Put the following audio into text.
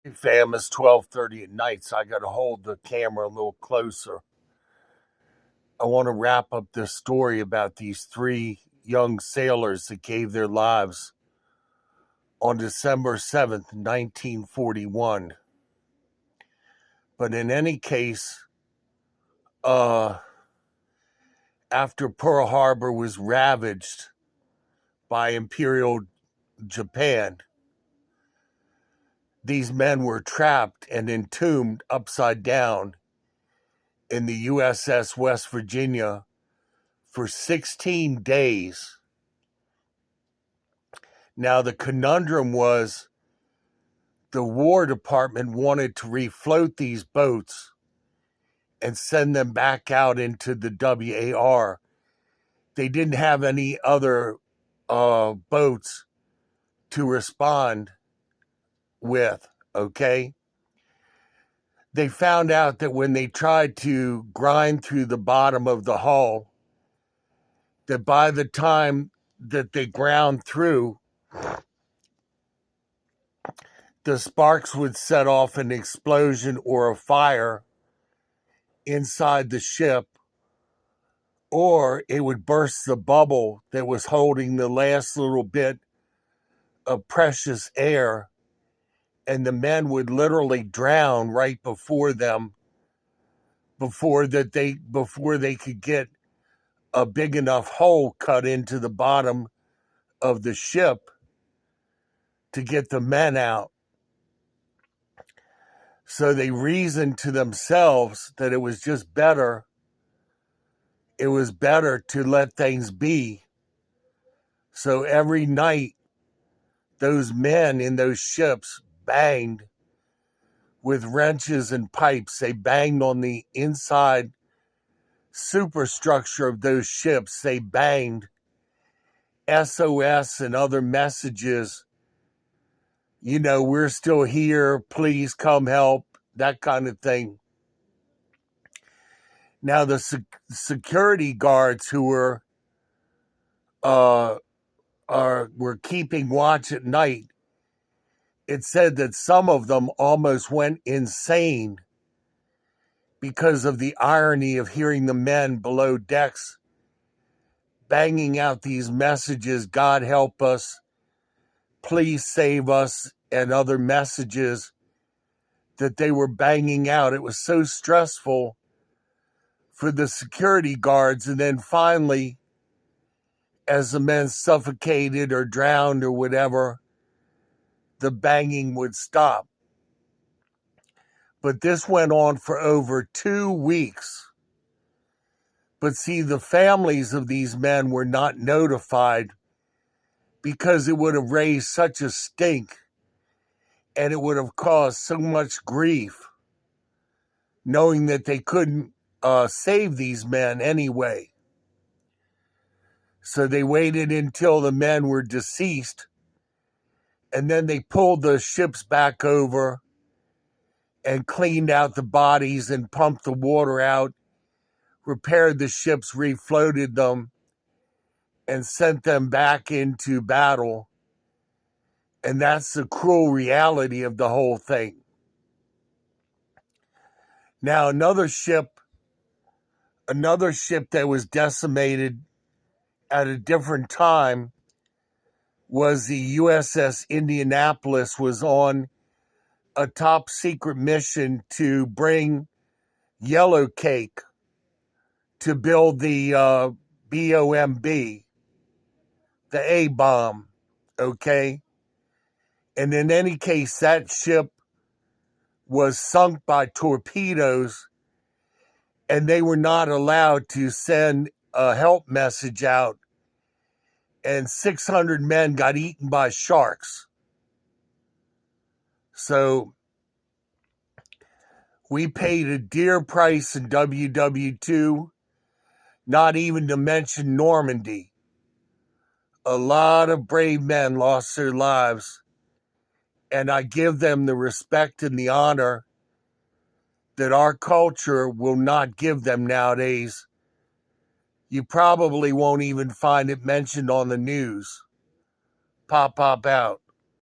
Hey fam, it's 12:30 at night, so I got to hold the camera a little closer. I want to wrap up this story about these three young sailors that gave their lives on December 7th, 1941. But in any case, uh, after Pearl Harbor was ravaged by Imperial Japan, these men were trapped and entombed upside down in the USS West Virginia for 16 days. Now, the conundrum was the War Department wanted to refloat these boats and send them back out into the WAR. They didn't have any other boats to respond with, okay? They found out that when they tried to grind through the bottom of the hull, that by the time that they ground through, the sparks would set off an explosion or a fire inside the ship, or it would burst the bubble that was holding the last little bit of precious air, and the men would literally drown right before them before they could get a big enough hole cut into the bottom of the ship to get the men out. So they reasoned to themselves that it was better to let things be. So every night, those men in those ships banged with wrenches and pipes. They banged on the inside superstructure of those ships. They banged SOS and other messages. We're still here. Please come help. That kind of thing. Now, the security guards who were keeping watch at night, it said that some of them almost went insane because of the irony of hearing the men below decks banging out these messages, God help us, please save us, and other messages that they were banging out. It was so stressful for the security guards. And then finally, as the men suffocated or drowned or whatever, the banging would stop. But this went on for over 2 weeks. But see, the families of these men were not notified because it would have raised such a stink and it would have caused so much grief knowing that they couldn't save these men anyway. So they waited until the men were deceased, and then they pulled the ships back over and cleaned out the bodies and pumped the water out, repaired the ships, refloated them, and sent them back into battle. And that's the cruel reality of the whole thing. Now, another ship that was decimated at a different time was the USS Indianapolis, was on a top secret mission to bring yellow cake to build the BOMB, the A-bomb, okay? And in any case, that ship was sunk by torpedoes, and they were not allowed to send a help message out, and 600 men got eaten by sharks. So we paid a dear price in WW2, not even to mention Normandy. A lot of brave men lost their lives, and I give them the respect and the honor that our culture will not give them nowadays. You probably won't even find it mentioned on the news. Pop out.